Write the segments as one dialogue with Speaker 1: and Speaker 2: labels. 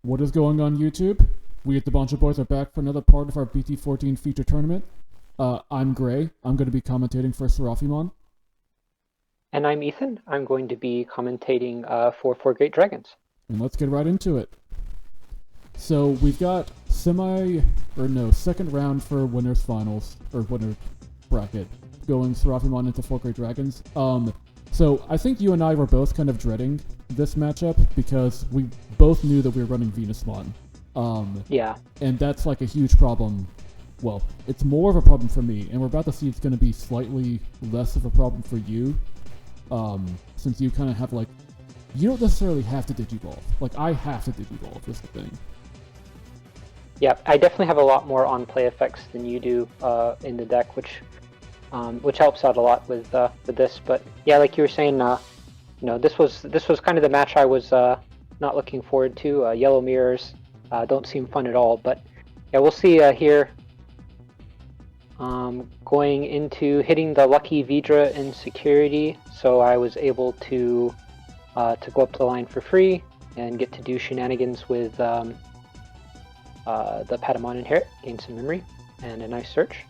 Speaker 1: What is going on YouTube? We at the Bunch of Boys are back for another part of our BT14 feature tournament. I'm Gray. I'm going to be commentating for Seraphimon.
Speaker 2: And I'm Ethan. I'm going to be commentating for Four Great Dragons.
Speaker 1: And let's get right into it. So we've got second round for winners finals, or winner bracket, going Seraphimon into Four Great Dragons. So I think you and I were both kind of dreading this matchup because we both knew that we were running Venusmon.
Speaker 2: Yeah.
Speaker 1: And that's like a huge problem. Well, it's more of a problem for me, and we're about to see it's going to be slightly less of a problem for you. Since you kind of have you don't necessarily have to digivolve. Like, I have to digivolve, is the thing.
Speaker 2: Yeah, I definitely have a lot more on-play effects than you do in the deck, which helps out a lot with this. But yeah, like you were saying, this was kind of the match I was not looking forward to. Yellow mirrors don't seem fun at all. But yeah, we'll see here. Going into hitting the lucky Vidra in security, so I was able to go up the line for free and get to do shenanigans with the Patamon Inherit, gain some memory, and a nice search.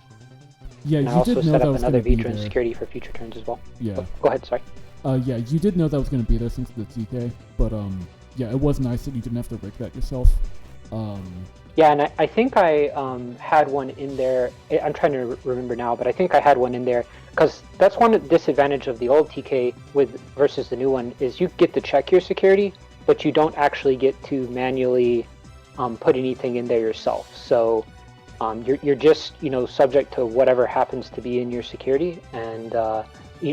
Speaker 1: Yeah,
Speaker 2: and I also set up another Vidra in security for future turns as well.
Speaker 1: Yeah.
Speaker 2: Oh, go ahead, sorry.
Speaker 1: Yeah, you did know that was going to be there since the TK, but yeah, it was nice that you didn't have to rig that yourself.
Speaker 2: Yeah, and I think I had one in there. I'm trying to remember now, but I think I had one in there because that's one disadvantage of the old TK versus the new one is you get to check your security, but you don't actually get to manually put anything in there yourself. So you're just subject to whatever happens to be in your security, and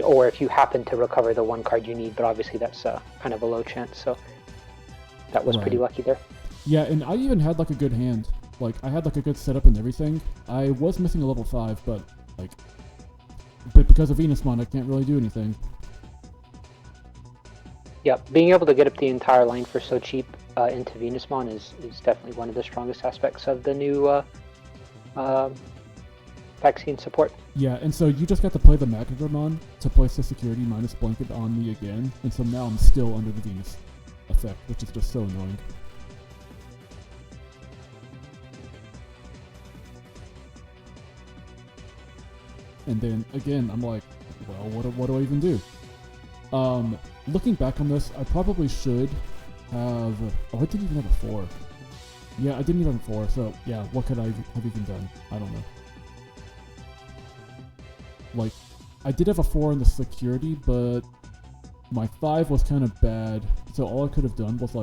Speaker 2: or if you happen to recover the one card you need, but obviously that's kind of a low chance. So that was pretty lucky there.
Speaker 1: Yeah, and I even had a good hand. I had a good setup and everything. I was missing a level 5, but because of Venusmon, I can't really do anything.
Speaker 2: Yeah, being able to get up the entire line for so cheap into Venusmon is definitely one of the strongest aspects of the new vaccine support.
Speaker 1: Yeah, and so you just got to play the Magagramon to place the security minus blanket on me again, and so now I'm still under the Venus effect, which is just so annoying. And then, again, I'm like, well, what do I even do? Looking back on this, I probably should have... Oh, I didn't even have a 4. Yeah, I didn't even have a 4, so, yeah, what could I have even done? I don't know. I did have a 4 in the security, but my 5 was kind of bad, so all I could have done was,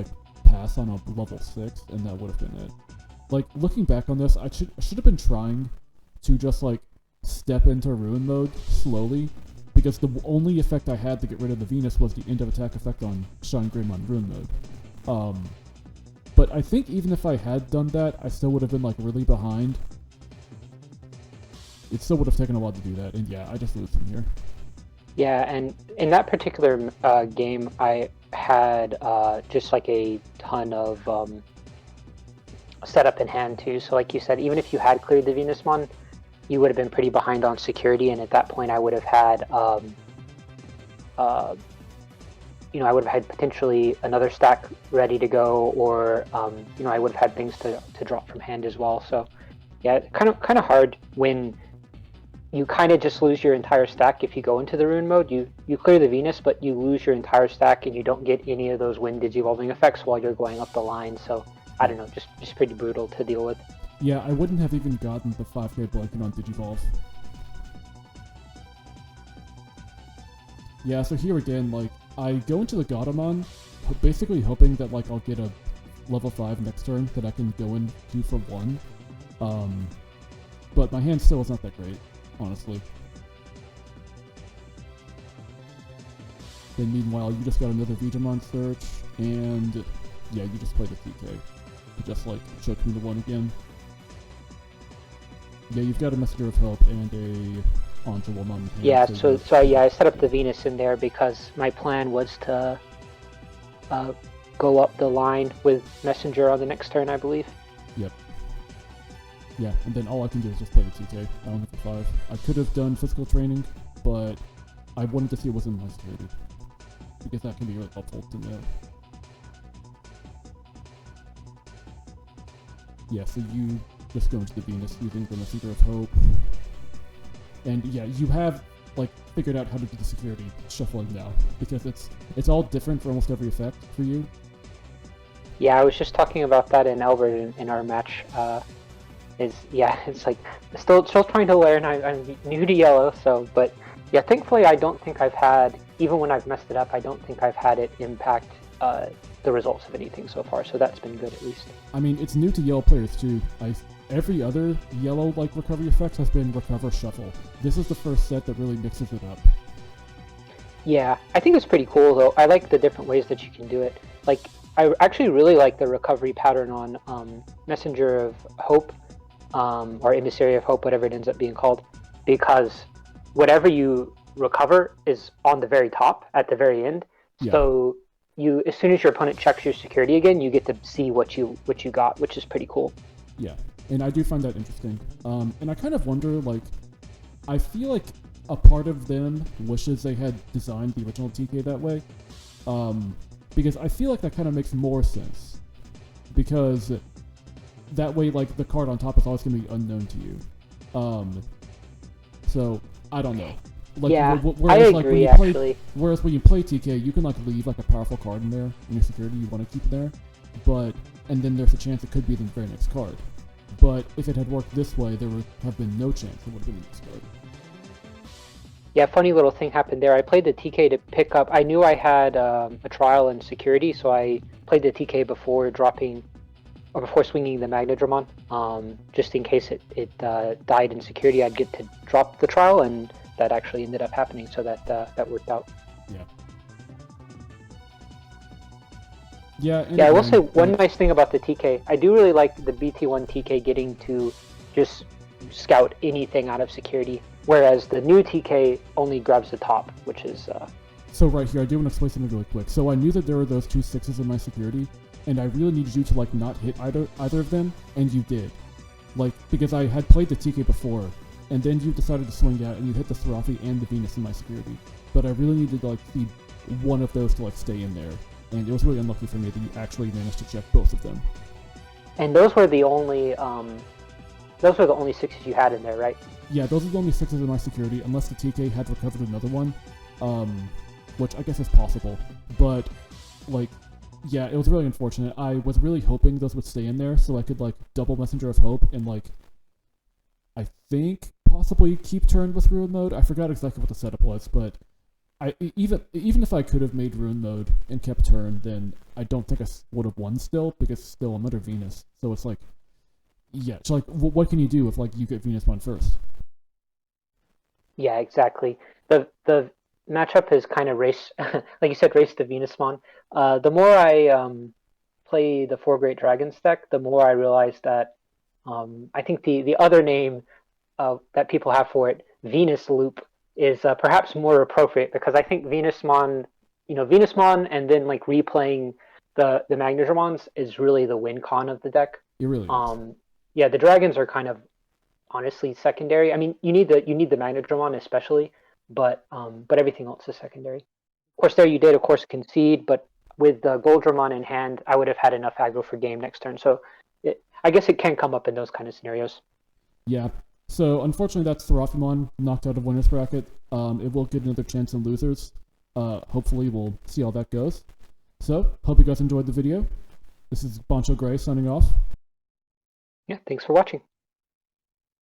Speaker 1: pass on a level 6, and that would have been it. Looking back on this, I should have been trying to just, step into ruin mode slowly, because the only effect I had to get rid of the Venus was the end of attack effect on Shine Grim on ruin mode. But I think even if I had done that, I still would have been really behind. It still would have taken a while to do that, and yeah, I just lose from here.
Speaker 2: Yeah, and in that particular game, I had just a ton of setup in hand too. So like you said, even if you had cleared the Venusmon, you would have been pretty behind on security, and at that point I would have had I would have had potentially another stack ready to go, or I would have had things to drop from hand as well. So yeah, kind of hard when you kind of just lose your entire stack if you go into the ruin mode. You clear the Venus, but you lose your entire stack and you don't get any of those wind digivolving effects while you're going up the line. So I don't know, just pretty brutal to deal with.
Speaker 1: Yeah, I wouldn't have even gotten the 5k blanket on Digivolve. Yeah, so here again, I go into the Godamon, basically hoping that, I'll get a level 5 next turn that I can go in 2 for 1. But my hand still is not that great, honestly. Then meanwhile, you just got another Vegemon search, and yeah, you just played a TK. You just, choked me to 1 again. Yeah, you've got a Messenger of Help and a Angelomon.
Speaker 2: Yeah, so yeah, I set up the Venus in there because my plan was to go up the line with Messenger on the next turn, I believe.
Speaker 1: Yep. Yeah, and then all I can do is just play the TK. I don't have the 5. I could have done physical training, but I wanted to see what was in my security, because that can be really helpful to know. Yeah, so you just go into the Venus using the Messenger of Hope. And yeah, you have like figured out how to do the security shuffling now, because it's all different for almost every effect for you.
Speaker 2: Yeah, I was just talking about that in Albert in our match. It's like still trying to learn. I'm new to yellow, so but yeah, thankfully I don't think I've had, even when I've messed it up, I don't think I've had it impact the results of anything so far. So that's been good at least.
Speaker 1: I mean, it's new to yellow players too. Every other yellow like recovery effect has been recover shuffle. This is the first set that really mixes it up.
Speaker 2: Yeah, I think it's pretty cool though. I like the different ways that you can do it. Like I actually really like the recovery pattern on Messenger of Hope, or Emissary of Hope, whatever it ends up being called, because whatever you recover is on the very top at the very end.
Speaker 1: Yeah.
Speaker 2: So you, as soon as your opponent checks your security again, you get to see what you got, which is pretty cool.
Speaker 1: Yeah, and I do find that interesting. And I kind of wonder, like, I feel like a part of them wishes they had designed the original TK that way, because I feel like that kind of makes more sense, because that way, like, the card on top is always going to be unknown to you. So I don't know. Like,
Speaker 2: yeah,
Speaker 1: whereas,
Speaker 2: I agree.
Speaker 1: Like, when you
Speaker 2: actually,
Speaker 1: play, whereas when you play TK, you can like leave like a powerful card in there in your security you want to keep there, and then there's a chance it could be the very next card. But if it had worked this way, there would have been no chance it would have been the next card.
Speaker 2: yeah, funny little thing happened there. I played the TK to pick up. I knew I had a trial in security, so I played the TK before dropping, or before swinging the Magnadramon, just in case it died in security. I'd get to drop the trial, and that actually ended up happening, so that worked out.
Speaker 1: Yeah. Yeah.
Speaker 2: Yeah, I will say one nice thing about the TK. I do really like the BT1 TK getting to just scout anything out of security, whereas the new TK only grabs the top, which is.
Speaker 1: So right here, I do want to explain something really quick. So I knew that there were those 2 6s in my security, and I really needed you to like not hit either of them, and you did. Like, because I had played the TK before, and then you decided to swing out and you hit the Seraphimon and the Venus in my security. But I really needed to like see one of those to like stay in there, and it was really unlucky for me that you actually managed to check both of them.
Speaker 2: And those were the only 6s you had in there, right?
Speaker 1: Yeah, those are the only 6s in my security, unless the TK had recovered another one, which I guess is possible. But like, yeah, it was really unfortunate. I was really hoping those would stay in there so I could like double Messenger of Hope and like, I think possibly keep turn with Ruin Mode. I forgot exactly what the setup was, but even if I could have made Ruin Mode and kept turn, then I don't think I would have won still, because still I'm under Venus. So it's like, yeah, so like, what can you do if like you get Venus one first?
Speaker 2: Yeah, exactly. The matchup is kind of race, like you said, race to Venusmon. The more I play the 4 Great Dragons deck, the more I realize that I think the other name that people have for it, Venus Loop, is perhaps more appropriate, because I think Venusmon, Venusmon, and then like replaying the Magnadramons is really the win con of the deck.
Speaker 1: It really is.
Speaker 2: Yeah, the dragons are kind of honestly secondary. I mean, you need the Magnadramon especially, but everything else is secondary. Of course, there you did, of course, concede, but with the Goldramon in hand, I would have had enough aggro for game next turn. So I guess it can come up in those kind of scenarios.
Speaker 1: Yeah. So unfortunately, that's Seraphimon knocked out of winners bracket. It will get another chance in losers. Hopefully, we'll see how that goes. So, hope you guys enjoyed the video. This is Boncho Gray signing off.
Speaker 2: Yeah, thanks for watching.